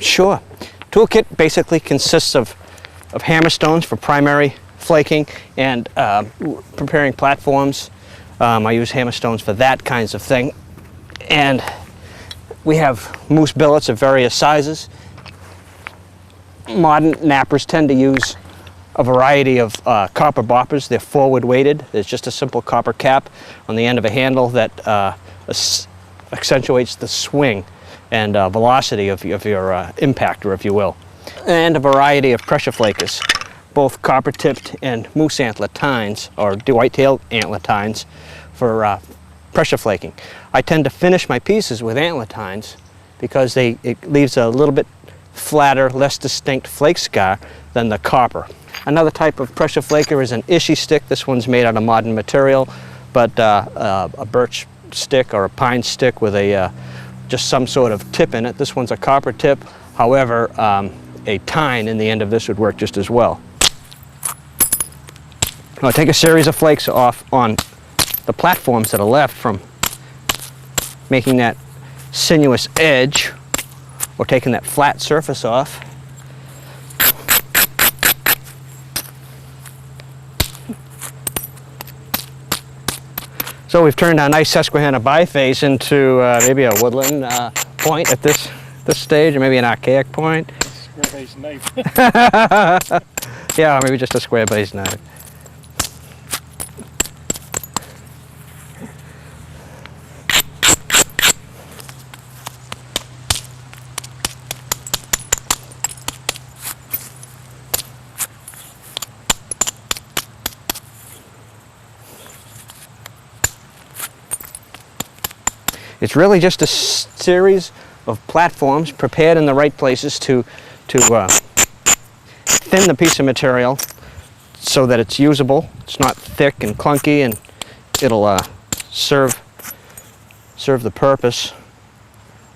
Sure. Toolkit basically consists of hammer stones for primary flaking and preparing platforms. I use hammer stones for that kinds of thing. And we have moose billets of various sizes. Modern knappers tend to use a variety of copper boppers. They're forward weighted. There's just a simple copper cap on the end of a handle that accentuates the swing and velocity of your impactor, if you will. And a variety of pressure flakers, both copper tipped and moose antler tines, or white-tailed antler tines, for pressure flaking. I tend to finish my pieces with antler tines because it leaves a little bit flatter, less distinct flake scar than the copper. Another type of pressure flaker is an ishii stick. This one's made out of modern material, but a birch stick or a pine stick with just some sort of tip in it. This one's a copper tip. However, a tine in the end of this would work just as well. I'll take a series of flakes off on the platforms that are left from making that sinuous edge or taking that flat surface off. So we've turned our nice Susquehanna biface into maybe a woodland point at this stage, or maybe an archaic point. Square-based knife. Yeah, maybe just a square-based knife. It's really just a series of platforms prepared in the right places to thin the piece of material so that it's usable. It's not thick and clunky, and it'll serve the purpose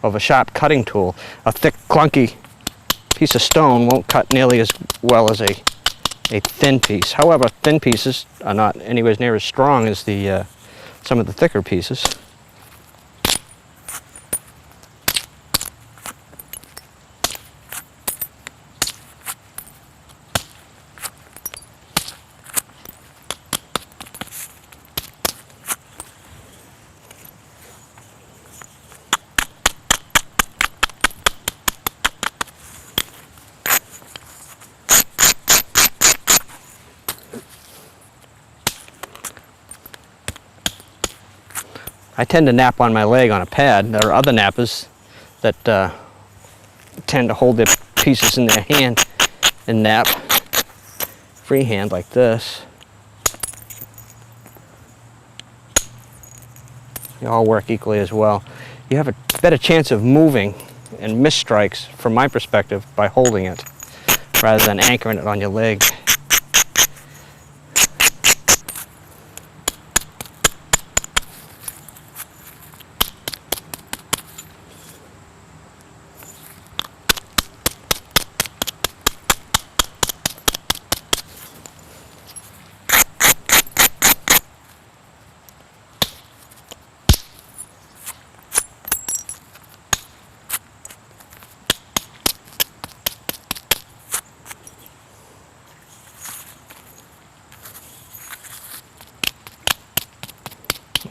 of a sharp cutting tool. A thick, clunky piece of stone won't cut nearly as well as a thin piece. However, thin pieces are not anywhere near as strong as some of the thicker pieces. I tend to knap on my leg on a pad. There are other knappers that tend to hold their pieces in their hand and knap freehand like this. They all work equally as well. You have a better chance of moving and miss strikes, from my perspective, by holding it rather than anchoring it on your leg.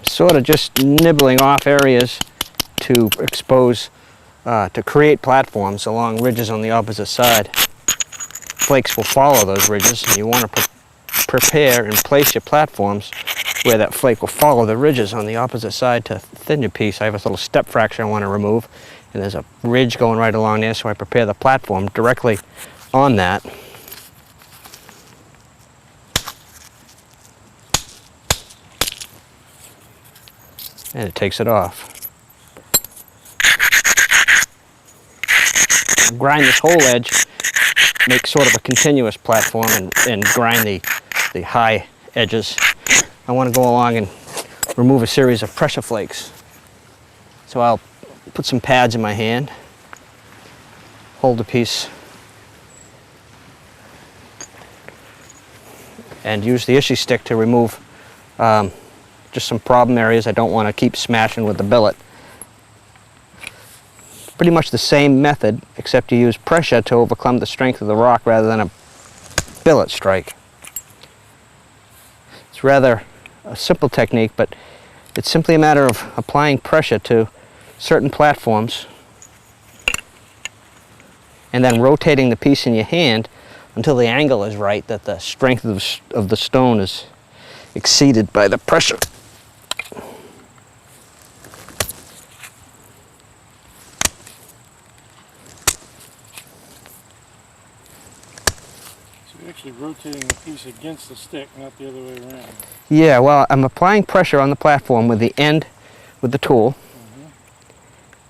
Sort of just nibbling off areas to expose, to create platforms along ridges on the opposite side. Flakes will follow those ridges, and you want to prepare and place your platforms where that flake will follow the ridges on the opposite side to thin your piece. I have a little step fracture I want to remove, and there's a ridge going right along there, so I prepare the platform directly on that. And it takes it off. Grind this whole edge, make sort of a continuous platform, and grind the high edges. I want to go along and remove a series of pressure flakes. So I'll put some pads in my hand, hold the piece, and use the ishii stick to remove just some problem areas I don't want to keep smashing with the billet. pretty much the same method, except you use pressure to overcome the strength of the rock rather than a billet strike. It's rather a simple technique, but it's simply a matter of applying pressure to certain platforms and then rotating the piece in your hand until the angle is right, that the strength of the stone is exceeded by the pressure. So you're actually rotating the piece against the stick, not the other way around. Yeah, well, I'm applying pressure on the platform with the end, with the tool,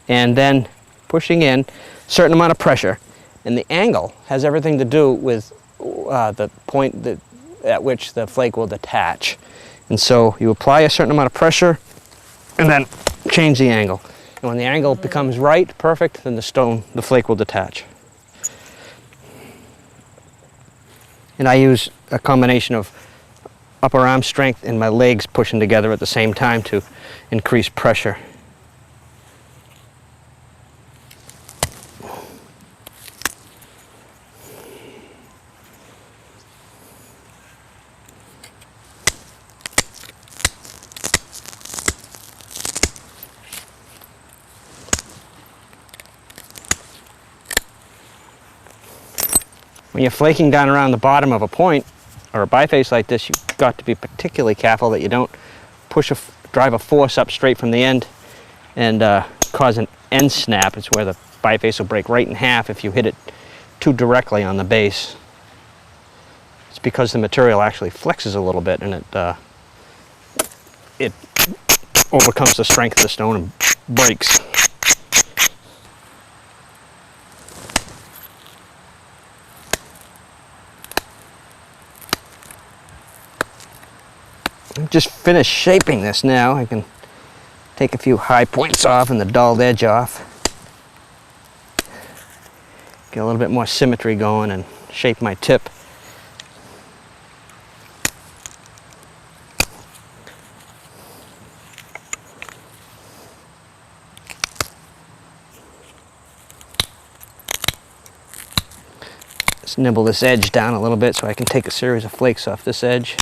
and then pushing in a certain amount of pressure. And the angle has everything to do with the point at which the flake will detach. And so you apply a certain amount of pressure and then change the angle. And when the angle becomes right, perfect, then the flake will detach. And I use a combination of upper arm strength and my legs pushing together at the same time to increase pressure. When you're flaking down around the bottom of a point or a biface like this, you've got to be particularly careful that you don't drive a force up straight from the end and cause an end snap. It's where the biface will break right in half if you hit it too directly on the base. It's because the material actually flexes a little bit and it overcomes the strength of the stone and breaks. I've just finished shaping this now. I can take a few high points off and the dulled edge off. Get a little bit more symmetry going and shape my tip. Just nibble this edge down a little bit so I can take a series of flakes off this edge.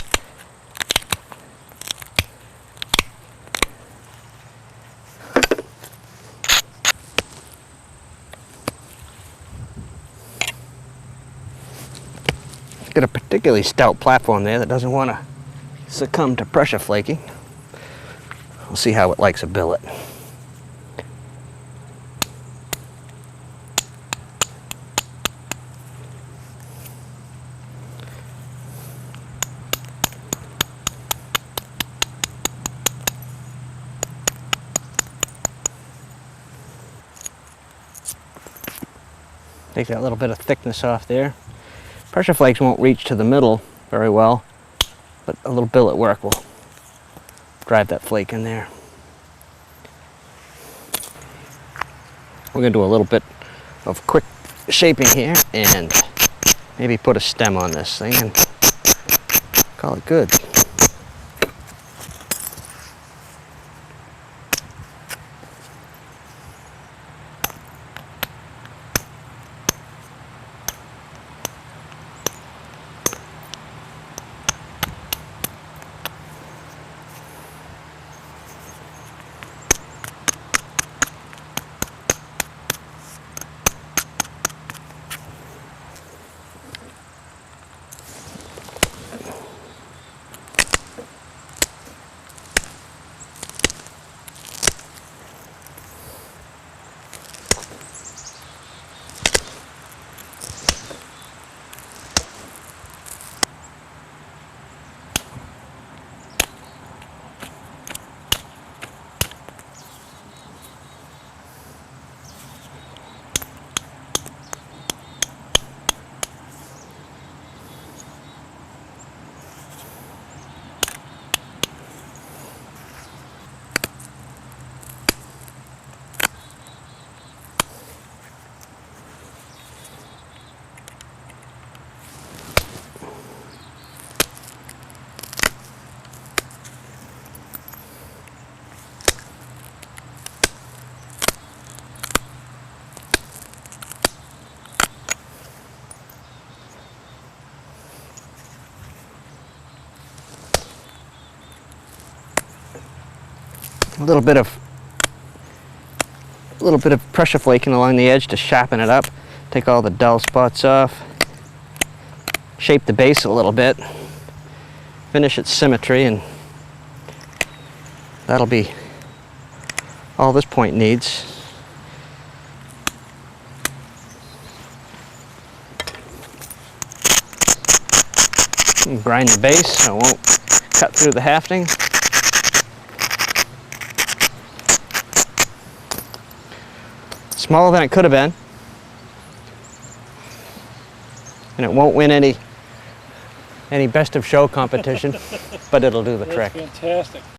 Got a particularly stout platform there that doesn't want to succumb to pressure flaking. We'll see how it likes a billet. Take that little bit of thickness off there. Pressure flakes won't reach to the middle very well, but a little billet work will drive that flake in there. We're going to do a little bit of quick shaping here and maybe put a stem on this thing and call it good. A little bit of pressure flaking along the edge to sharpen it up, take all the dull spots off, shape the base a little bit, finish its symmetry, and that'll be all this point needs. And grind the base so it won't cut through the hafting. Smaller than it could have been, and it won't win any best of show competition, but it'll do the trick. That's fantastic.